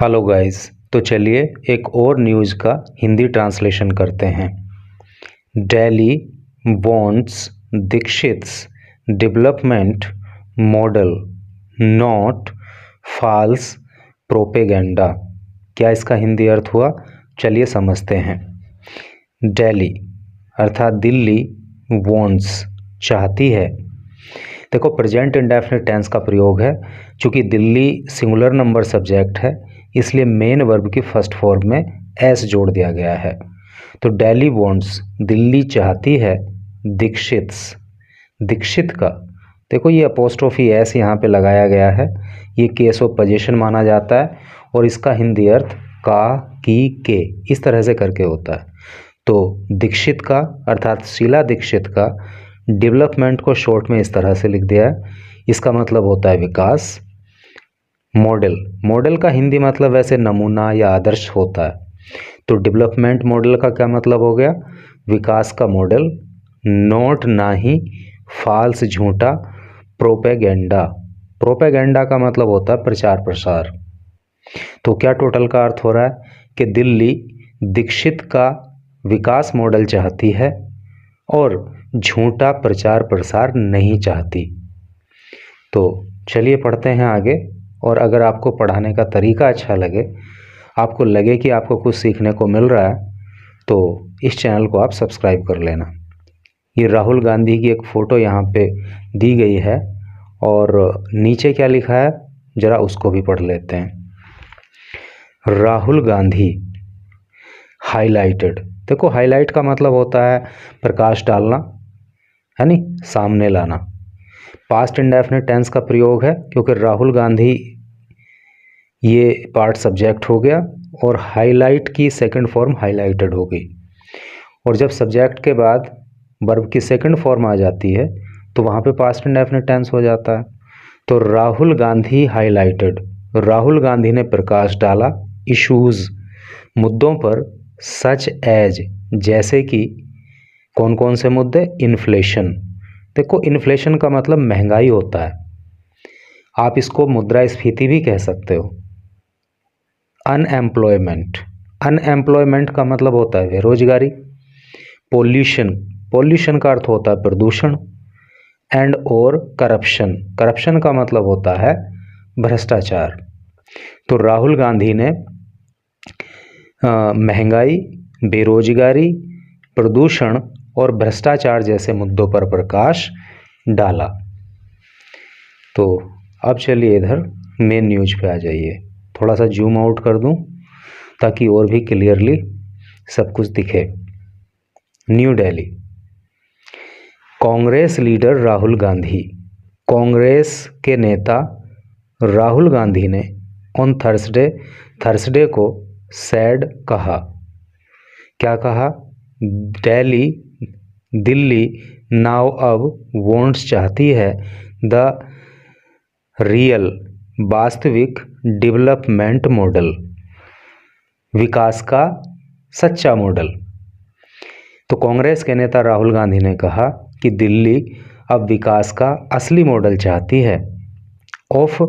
Hello guys, तो चलिए एक और न्यूज़ का हिंदी ट्रांसलेशन करते हैं। Delhi wants Dikshit's development model not false propaganda. क्या इसका हिंदी अर्थ हुआ? चलिए समझते हैं। दिल्ली अर्थात दिल्ली, वांट्स चाहती है। देखो, प्रेजेंट इंडेफिनिट टेंस का प्रयोग है। चूँकि दिल्ली सिंगुलर नंबर सब्जेक्ट है, इसलिए मेन वर्ब की फर्स्ट फॉर्म में एस जोड़ दिया गया है। तो दिल्ली वांट्स, दिल्ली चाहती है, दीक्षित्स, दीक्षित का। देखो, ये अपोस्ट्रोफी एस यहाँ पे लगाया गया है। ये केस ऑफ पोजीशन माना जाता है और इसका हिंदी अर्थ का, की, के इस तरह से करके होता है। तो दीक्षित का अर्थात शीला दीक्षित का डेवलपमेंट को शॉर्ट में इस तरह से लिख दिया है। इसका मतलब होता है विकास। मॉडल, मॉडल का हिंदी मतलब वैसे नमूना या आदर्श होता है। तो डेवलपमेंट मॉडल का क्या मतलब हो गया? विकास का मॉडल। नोट ना ही, फाल्स झूठा, प्रोपेगेंडा, प्रोपेगेंडा का मतलब होता है प्रचार प्रसार। तो क्या टोटल का अर्थ हो रहा है कि दिल्ली दीक्षित का विकास मॉडल चाहती है और झूठा प्रचार प्रसार नहीं चाहती। तो चलिए पढ़ते हैं आगे। और अगर आपको पढ़ाने का तरीका अच्छा लगे, आपको लगे कि आपको कुछ सीखने को मिल रहा है, तो इस चैनल को आप सब्सक्राइब कर लेना। ये राहुल गांधी की एक फ़ोटो यहाँ पे दी गई है और नीचे क्या लिखा है ज़रा उसको भी पढ़ लेते हैं। राहुल गांधी हाईलाइटेड। देखो, हाईलाइट का मतलब होता है प्रकाश डालना, है नी, सामने लाना। पास्ट इंडेफिनिट टेंस का प्रयोग है क्योंकि राहुल गांधी ये पार्ट सब्जेक्ट हो गया और हाईलाइट की सेकंड फॉर्म हाईलाइटेड हो गई। और जब सब्जेक्ट के बाद वर्ब की सेकंड फॉर्म आ जाती है तो वहाँ पे पास्ट इंडेफिनिट टेंस हो जाता है। तो राहुल गांधी हाईलाइटेड, राहुल गांधी ने प्रकाश डाला इश्यूज, मुद्दों पर, सच एज जैसे कि, कौन कौन से मुद्दे? इन्फ्लेशन। देखो, इन्फ्लेशन का मतलब महंगाई होता है। आप इसको मुद्रास्फीति भी कह सकते हो। अनएम्प्लॉयमेंट, अनएम्प्लॉयमेंट का मतलब होता है बेरोजगारी। पोल्यूशन, पोल्यूशन का अर्थ होता है प्रदूषण। एंड और करप्शन, करप्शन का मतलब होता है भ्रष्टाचार। तो राहुल गांधी ने महंगाई, बेरोजगारी, प्रदूषण और भ्रष्टाचार जैसे मुद्दों पर प्रकाश डाला। तो अब चलिए इधर मेन न्यूज पे आ जाइए। थोड़ा सा जूम आउट कर दूं ताकि और भी क्लियरली सब कुछ दिखे। न्यू दिल्ली, कांग्रेस लीडर राहुल गांधी, कांग्रेस के नेता राहुल गांधी ने ऑन थर्सडे को सैड कहा। क्या कहा? दिल्ली नाउ अब वांट्स चाहती है द रियल, वास्तविक, डेवलपमेंट मॉडल, विकास का सच्चा मॉडल। तो कांग्रेस के नेता राहुल गांधी ने कहा कि दिल्ली अब विकास का असली मॉडल चाहती है। ऑफ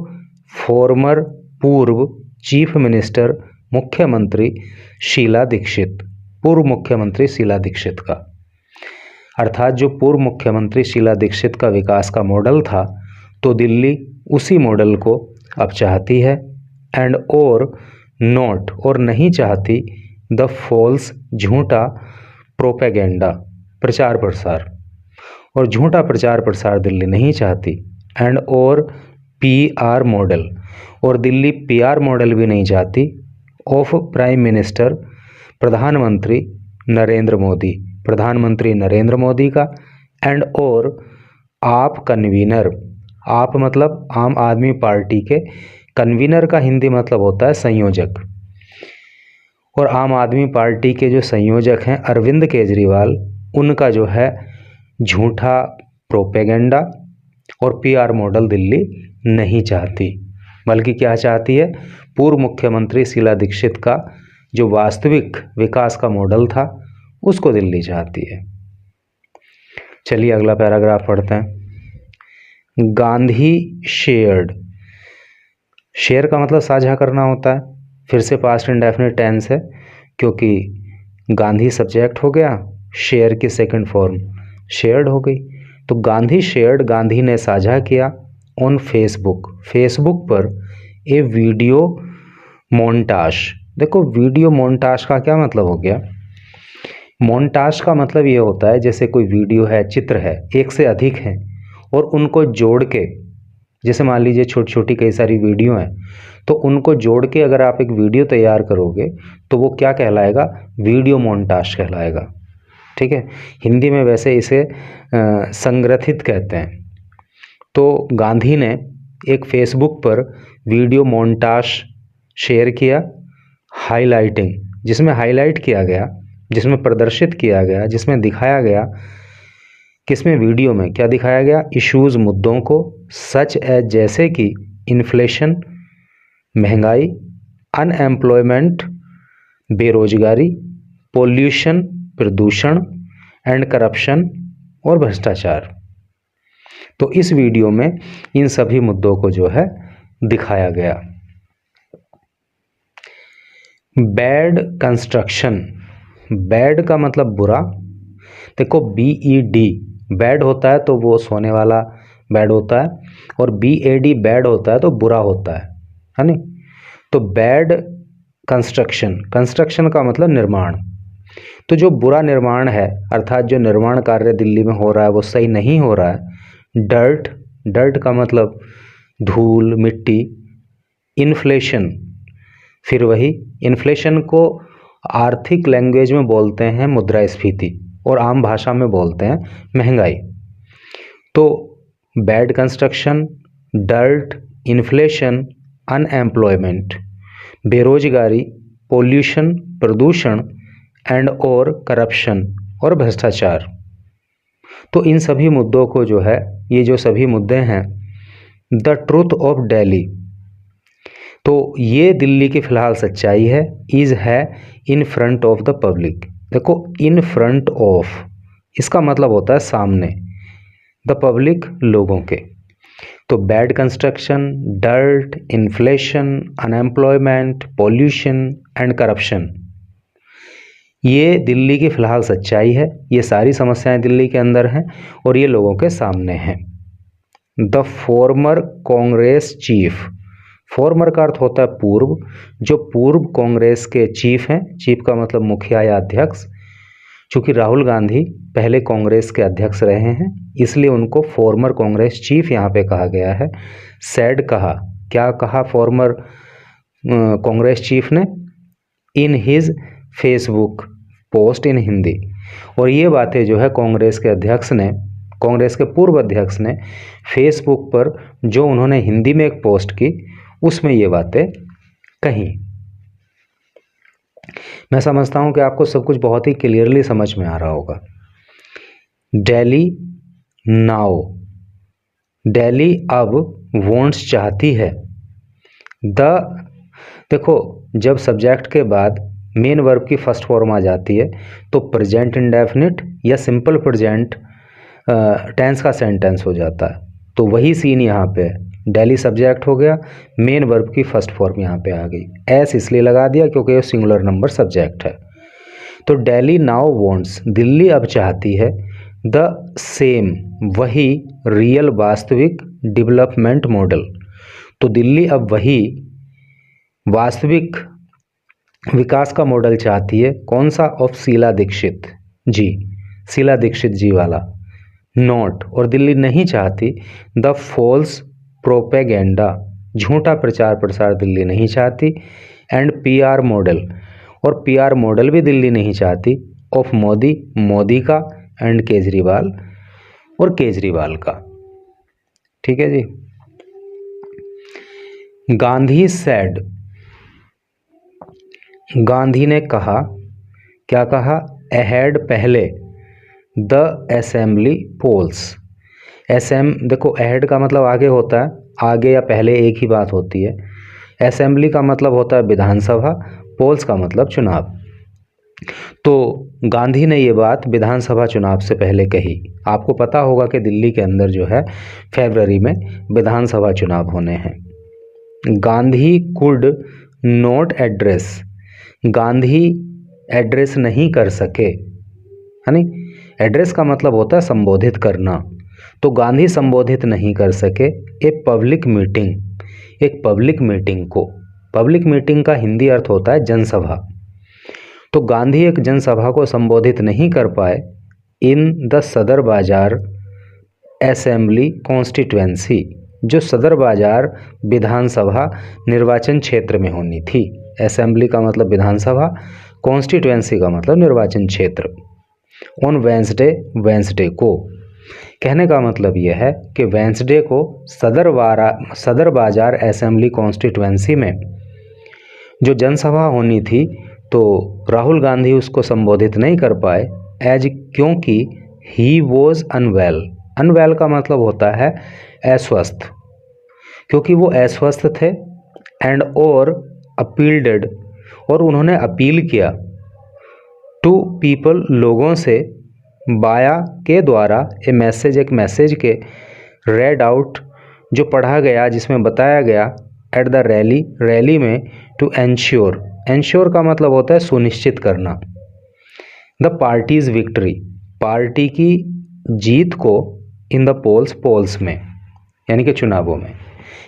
फॉर्मर, पूर्व चीफ मिनिस्टर, मुख्यमंत्री शीला दीक्षित, पूर्व मुख्यमंत्री शीला दीक्षित का। अर्थात जो पूर्व मुख्यमंत्री शीला दीक्षित का विकास का मॉडल था, तो दिल्ली उसी मॉडल को अब चाहती है। एंड और नॉट, और नहीं चाहती, द फॉल्स, झूठा, प्रोपेगेंडा, प्रचार प्रसार। और झूठा प्रचार प्रसार दिल्ली नहीं चाहती। एंड और पीआर मॉडल, और दिल्ली पीआर मॉडल भी नहीं चाहती। ऑफ प्राइम मिनिस्टर, प्रधानमंत्री नरेंद्र मोदी, प्रधानमंत्री नरेंद्र मोदी का। एंड और आप कन्वीनर, आप मतलब आम आदमी पार्टी के, कन्वीनर का हिंदी मतलब होता है संयोजक। और आम आदमी पार्टी के जो संयोजक हैं अरविंद केजरीवाल, उनका जो है झूठा प्रोपेगेंडा और पीआर मॉडल दिल्ली नहीं चाहती, बल्कि क्या चाहती है? पूर्व मुख्यमंत्री शीला दीक्षित का जो वास्तविक विकास का मॉडल था, उसको दिल्ली चाहती है। चलिए अगला पैराग्राफ पढ़ते हैं। गांधी शेयर्ड, शेयर का मतलब साझा करना होता है। फिर से पास्ट इंडेफिनिट टेंस है क्योंकि गांधी सब्जेक्ट हो गया, शेयर की सेकंड फॉर्म शेयर्ड हो गई। तो गांधी शेयर्ड, गांधी ने साझा किया ऑन फेसबुक, फेसबुक पर ए वीडियो मोन्टाज। देखो वीडियो मोन्टाज का क्या मतलब हो गया? मोन्टाज का मतलब ये होता है जैसे कोई वीडियो है, चित्र है, एक से अधिक हैं और उनको जोड़ के, जैसे मान लीजिए छोटी छोटी कई सारी वीडियो हैं, तो उनको जोड़ के अगर आप एक वीडियो तैयार करोगे तो वो क्या कहलाएगा? वीडियो मोन्टाज कहलाएगा। ठीक है, हिंदी में वैसे इसे संग्रथित कहते हैं। तो गांधी ने एक फेसबुक पर वीडियो मोन्टाज शेयर किया, हाईलाइटिंग, जिसमें हाईलाइट किया गया, जिसमें प्रदर्शित किया गया, जिसमें दिखाया गया, किसमें? वीडियो में क्या दिखाया गया? इश्यूज, मुद्दों को, सच एज, जैसे कि इन्फ्लेशन, महंगाई, अनएम्प्लॉयमेंट, बेरोजगारी, पोल्यूशन, प्रदूषण, एंड करप्शन, और भ्रष्टाचार। तो इस वीडियो में इन सभी मुद्दों को जो है दिखाया गया। बैड कंस्ट्रक्शन, बैड का मतलब बुरा। देखो BED बैड होता है तो वो सोने वाला बैड होता है, और BAD बैड होता है तो बुरा होता है नहीं? तो बैड कंस्ट्रक्शन, कंस्ट्रक्शन का मतलब निर्माण। तो जो बुरा निर्माण है, अर्थात जो निर्माण कार्य दिल्ली में हो रहा है वो सही नहीं हो रहा है। डर्ट, डर्ट का मतलब धूल, मिट्टी। इन्फ्लेशन, फिर वही इन्फ्लेशन को आर्थिक लैंग्वेज में बोलते हैं मुद्रास्फीति, और आम भाषा में बोलते हैं महंगाई। तो bad construction, dirt, inflation, unemployment, बेरोजगारी, पोल्यूशन, प्रदूषण, एंड और करप्शन, और भ्रष्टाचार। तो इन सभी मुद्दों को जो है, ये जो सभी मुद्दे हैं, द ट्रूथ ऑफ दिल्ली, तो ये दिल्ली की फिलहाल सच्चाई है, इज है in front of the public. देखो इन फ्रंट ऑफ, इसका मतलब होता है सामने, द पब्लिक, लोगों के। तो bad construction, dirt, inflation, unemployment, pollution, and corruption, ये दिल्ली की फिलहाल सच्चाई है। ये सारी समस्याएं दिल्ली के अंदर हैं और ये लोगों के सामने हैं। The former Congress chief, farmer का अर्थ होता है पूर्व, जो पूर्व कांग्रेस के चीफ हैं, चीफ का मतलब मुखिया या अध्यक्ष। चूँकि राहुल गांधी पहले कांग्रेस के अध्यक्ष रहे हैं, इसलिए उनको फॉर्मर कांग्रेस चीफ यहाँ पे कहा गया है। सैड कहा, क्या कहा फॉर्मर कांग्रेस चीफ ने? इन हिज फेसबुक पोस्ट इन हिंदी। और ये बातें जो है कांग्रेस के अध्यक्ष ने, कांग्रेस के पूर्व अध्यक्ष ने फेसबुक पर जो उन्होंने हिंदी में एक पोस्ट की, उसमें ये बातें कही। मैं समझता हूं कि आपको सब कुछ बहुत ही क्लियरली समझ में आ रहा होगा। दिल्ली नाउ, दिल्ली अब वांट्स चाहती है। देखो जब सब्जेक्ट के बाद मेन वर्ब की फर्स्ट फॉर्म आ जाती है तो प्रेजेंट इंडेफिनिट या सिंपल प्रेजेंट टेंस का सेंटेंस हो जाता है। तो वही सीन यहाँ पे है, दिल्ली सब्जेक्ट हो गया, मेन वर्ब की फर्स्ट फॉर्म यहाँ पे आ गई। एस इसलिए लगा दिया क्योंकि ये सिंगुलर नंबर सब्जेक्ट है। तो दिल्ली नाउ वांट्स, दिल्ली अब चाहती है, द सेम, वही, रियल, वास्तविक, डेवलपमेंट मॉडल। तो दिल्ली अब वही वास्तविक विकास का मॉडल चाहती है। कौन सा? ऑफ शीला दीक्षित जी, शीला दीक्षित जी वाला। नॉट, और दिल्ली नहीं चाहती, द फॉल्स प्रोपेगेंडा, झूठा प्रचार प्रसार दिल्ली नहीं चाहती। एंड PR मॉडल, और PR मॉडल भी दिल्ली नहीं चाहती, ऑफ मोदी, मोदी का, एंड केजरीवाल, और केजरीवाल का। ठीक है जी। गांधी सेड, गांधी ने कहा, क्या कहा? अहेड, पहले, द असेंबली पोल्स। देखो अहेड का मतलब आगे होता है, आगे या पहले एक ही बात होती है। असेंबली का मतलब होता है विधानसभा, पोल्स का मतलब चुनाव। तो गांधी ने ये बात विधानसभा चुनाव से पहले कही। आपको पता होगा कि दिल्ली के अंदर जो है फरवरी में विधानसभा चुनाव होने हैं। Gandhi could not address, Gandhi address नहीं कर सके, है नी। एड्रेस का मतलब होता है संबोधित करना, तो गांधी संबोधित नहीं कर सके ए पब्लिक मीटिंग, एक पब्लिक मीटिंग को। पब्लिक मीटिंग का हिंदी अर्थ होता है जनसभा। तो गांधी एक जनसभा को संबोधित नहीं कर पाए इन द सदर बाजार असेंबली कॉन्स्टिट्यूएंसी, जो सदर बाजार विधानसभा निर्वाचन क्षेत्र में होनी थी। असेंबली का मतलब विधानसभा, कॉन्स्टिट्यूएंसी का मतलब निर्वाचन क्षेत्र। ऑन वेंसडे को, कहने का मतलब यह है कि वेंसडे को सदर बाजार असेंबली कॉन्स्टिट्यूएंसी में जो जनसभा होनी थी, तो राहुल गांधी उसको संबोधित नहीं कर पाए क्योंकि ही वॉज अनवेल। अनवेल का मतलब होता है अस्वस्थ, क्योंकि वो अस्वस्थ थे। एंड और अपील्ड, और उन्होंने अपील किया टू पीपल, लोगों से, बाया के द्वारा, ए मैसेज, एक मैसेज के, रेड आउट, जो पढ़ा गया, जिसमें बताया गया, एट द रैली, रैली में, टू एंश्योर, एंश्योर का मतलब होता है सुनिश्चित करना, द पार्टीज विक्ट्री, पार्टी की जीत को, इन द पोल्स, पोल्स में, यानी कि चुनावों में।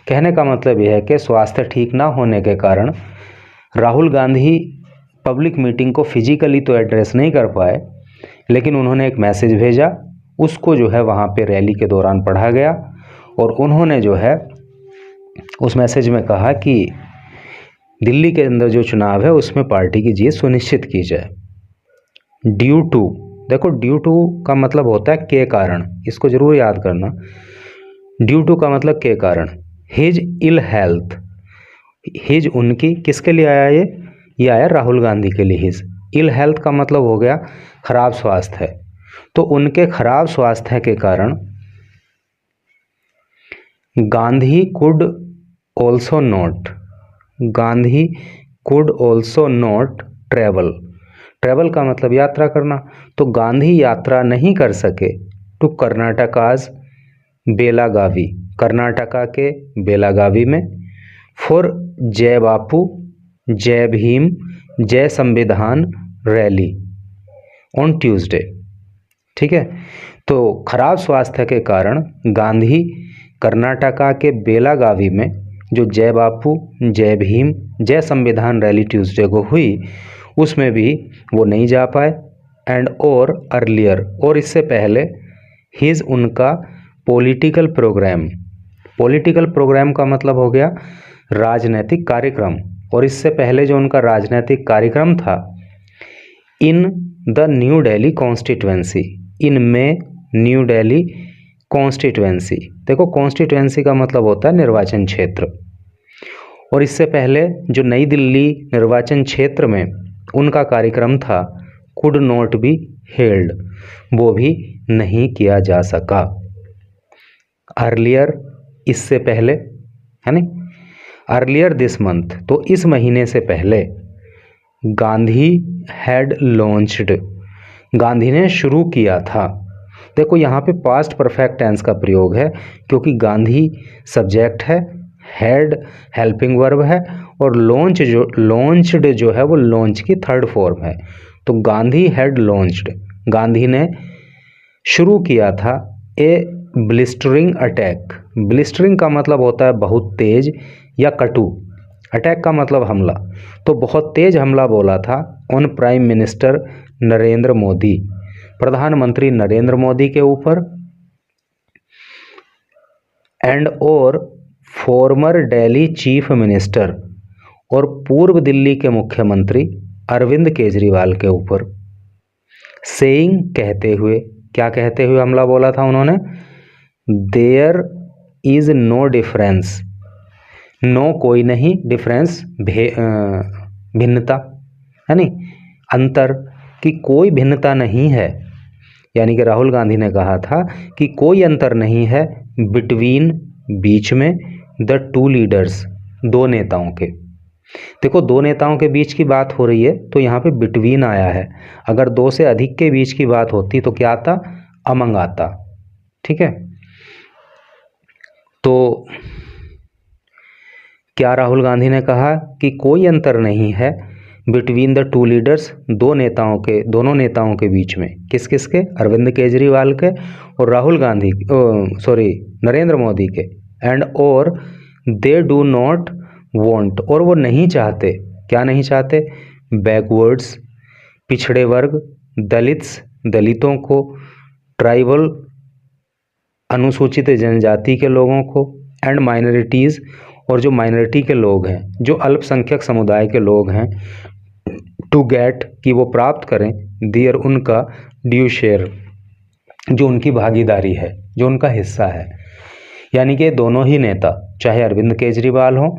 कहने का मतलब यह है कि स्वास्थ्य ठीक ना होने के कारण राहुल गांधी पब्लिक मीटिंग को फिजिकली तो एड्रेस नहीं कर पाए, लेकिन उन्होंने एक मैसेज भेजा, उसको जो है वहाँ पे रैली के दौरान पढ़ा गया, और उन्होंने जो है उस मैसेज में कहा कि दिल्ली के अंदर जो चुनाव है उसमें पार्टी की जीत सुनिश्चित की जाए। ड्यू टू, देखो ड्यू टू का मतलब होता है के कारण, इसको जरूर याद करना। ड्यू टू का मतलब के कारण। हिज इल हेल्थ, हिज उनकी, किसके लिए आया ये आया राहुल गांधी के लिए। हिज इल हेल्थ का मतलब हो गया खराब स्वास्थ्य है, तो उनके खराब स्वास्थ्य के कारण Gandhi could also not, Gandhi could also not travel, travel का मतलब यात्रा करना, तो गांधी यात्रा नहीं कर सके टू कर्नाटकाज बेलागावी, कर्नाटका के बेलागावी में, फॉर जय बापू, जय भीम, जय संविधान रैली ऑन ट्यूसडे। ठीक है, तो खराब स्वास्थ्य के कारण गांधी कर्नाटका के बेलागावी में जो जय बापू, जय भीम, जय संविधान रैली ट्यूसडे को हुई, उसमें भी वो नहीं जा पाए। एंड और अर्लियर, और इससे पहले, हिज उनका पॉलिटिकल प्रोग्राम, पॉलिटिकल प्रोग्राम का मतलब हो गया राजनैतिक कार्यक्रम, और इससे पहले जो उनका राजनैतिक कार्यक्रम था, in the new Delhi constituency, इनमें न्यू दिल्ली कॉन्स्टिट्यूएंसी, देखो कॉन्स्टिट्यूएंसी का मतलब होता है निर्वाचन क्षेत्र, और इससे पहले जो नई दिल्ली निर्वाचन क्षेत्र में उनका कार्यक्रम था, कुड नॉट बी हेल्ड, वो भी नहीं किया जा सका। अर्लियर, इससे पहले, है नहीं, अर्लियर दिस मंथ, तो इस महीने से पहले, गांधी हैड लॉन्च्ड, गांधी ने शुरू किया था। देखो यहाँ पे पास्ट परफेक्ट टेंस का प्रयोग है, क्योंकि गांधी सब्जेक्ट है, हैड हेल्पिंग वर्ब है, और लॉन्च्ड जो है वो लॉन्च की थर्ड फॉर्म है। तो गांधी हैड लॉन्च्ड, गांधी ने शुरू किया था, ए ब्लिस्टरिंग अटैक, ब्लिस्टरिंग का मतलब होता है बहुत तेज या कटु, अटैक का मतलब हमला, तो बहुत तेज हमला बोला था on prime minister Narendra Modi, प्रधानमंत्री नरेंद्र मोदी के ऊपर, एंड और फॉर्मर दिल्ली चीफ मिनिस्टर, और पूर्व दिल्ली के मुख्यमंत्री अरविंद केजरीवाल के ऊपर, सेइंग, कहते हुए, क्या कहते हुए हमला बोला था उन्होंने, there is no difference, no कोई नहीं, डिफरेंस भिन्नता, है नहीं, अंतर, कि कोई भिन्नता नहीं है, यानी कि राहुल गांधी ने कहा था कि कोई अंतर नहीं है बिटवीन, बीच में, द टू लीडर्स, दो नेताओं के। देखो दो नेताओं के बीच की बात हो रही है, तो यहाँ पे बिटवीन आया है, अगर दो से अधिक के बीच की बात होती तो क्या आता, अमंग आता। ठीक है, तो क्या राहुल गांधी ने कहा कि कोई अंतर नहीं है बिटवीन द टू लीडर्स, दोनों नेताओं के बीच में। किस किस के? अरविंद केजरीवाल के और राहुल गांधी, नरेंद्र मोदी के। एंड और दे डू नॉट वांट, और वो नहीं चाहते, क्या नहीं चाहते? बैकवर्ड्स, पिछड़े वर्ग, दलितों को, ट्राइबल, अनुसूचित जनजाति के लोगों को, एंड माइनॉरिटीज़, और जो माइनॉरिटी के लोग हैं, जो अल्पसंख्यक समुदाय के लोग हैं, टू गेट, कि वो प्राप्त करें, दियर, उनका ड्यू शेयर, जो उनकी भागीदारी है, जो उनका हिस्सा है। यानी कि दोनों ही नेता, चाहे अरविंद केजरीवाल हो,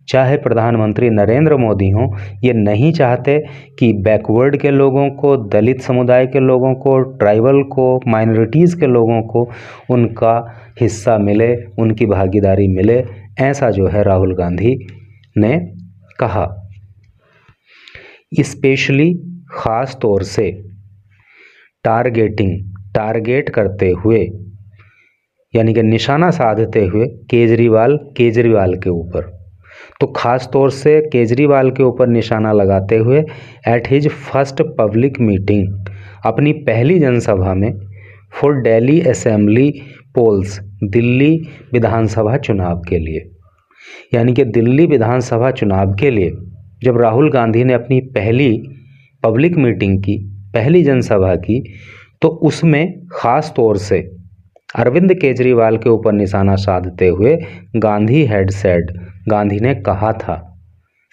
चाहे प्रधानमंत्री नरेंद्र मोदी हों, ये नहीं चाहते कि बैकवर्ड के लोगों को, दलित समुदाय के लोगों को, ट्राइबल को, माइनॉरिटीज़ के लोगों को उनका हिस्सा मिले, उनकी भागीदारी मिले। ऐसा जो है राहुल गांधी ने कहा। स्पेशली, ख़ास तौर से, टारगेट करते हुए, यानी कि निशाना साधते हुए केजरीवाल के ऊपर। तो ख़ास तौर से केजरीवाल के ऊपर निशाना लगाते हुए at his first public meeting, अपनी पहली जनसभा में, for Delhi assembly polls, Delhi विधानसभा चुनाव के लिए। यानी कि दिल्ली विधानसभा चुनाव के लिए जब राहुल गांधी ने अपनी पहली पब्लिक मीटिंग की, पहली जनसभा की, तो उसमें ख़ास तौर से अरविंद केजरीवाल के ऊपर निशाना साधते हुए गांधी हैड सेड, गांधी ने कहा था,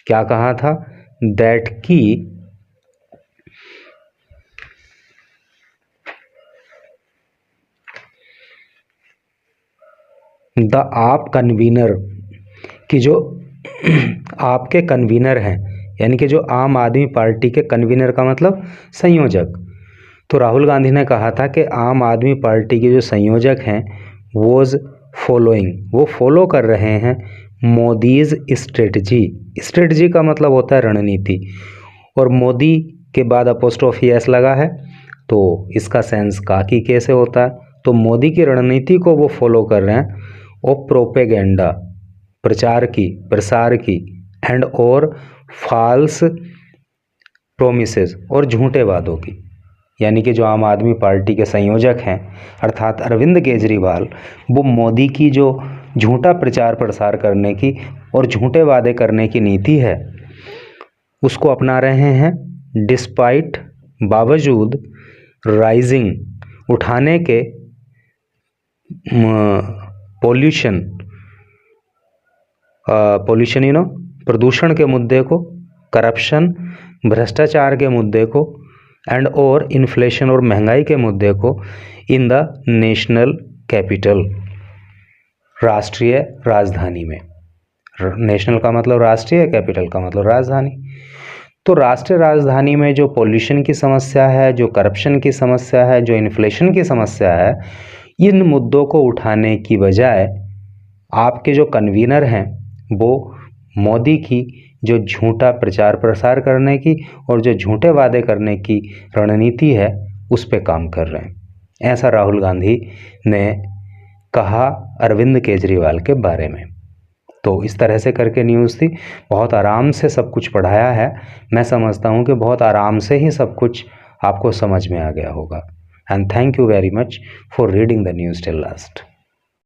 क्या कहा था? दैट की द आप कन्वीनर, कि जो आपके कन्वीनर हैं, यानी कि जो आम आदमी पार्टी के कन्वीनर का मतलब संयोजक। तो राहुल गांधी ने कहा था कि आम आदमी पार्टी के जो संयोजक हैं वोज फॉलोइंग, वो फॉलो कर रहे हैं मोदीज़ स्ट्रेटजी का मतलब होता है रणनीति, और मोदी के बाद अपोस्ट्रोफी एस लगा है, तो इसका सेंस का की कैसे होता है? तो मोदी की रणनीति को वो फॉलो कर रहे हैं, और प्रोपेगेंडा, प्रसार की, एंड और फॉल्स प्रोमिसेस, और झूठे वादों की। यानी कि जो आम आदमी पार्टी के संयोजक हैं अर्थात अरविंद केजरीवाल, वो मोदी की जो झूठा प्रचार प्रसार करने की और झूठे वादे करने की नीति है उसको अपना रहे हैं, डिस्पाइट, बावजूद, राइजिंग, उठाने के, पोल्यूशन प्रदूषण के मुद्दे को, करप्शन, भ्रष्टाचार के मुद्दे को, एंड और इन्फ्लेशन, और महंगाई के मुद्दे को, इन द नेशनल कैपिटल, राष्ट्रीय राजधानी में। नेशनल का मतलब राष्ट्रीय, कैपिटल का मतलब राजधानी। तो राष्ट्रीय राजधानी में जो पोल्यूशन की समस्या है, जो करप्शन की समस्या है, जो इन्फ्लेशन की समस्या है, इन मुद्दों को उठाने की बजाय आपके जो कन्वीनर हैं वो मोदी की जो झूठा प्रचार प्रसार करने की और जो झूठे वादे करने की रणनीति है उस पे काम कर रहे हैं। ऐसा राहुल गांधी ने कहा अरविंद केजरीवाल के बारे में। तो इस तरह से करके न्यूज़ थी, बहुत आराम से सब कुछ पढ़ाया है। मैं समझता हूँ कि बहुत आराम से ही सब कुछ आपको समझ में आ गया होगा। And thank you very much for reading the news till last.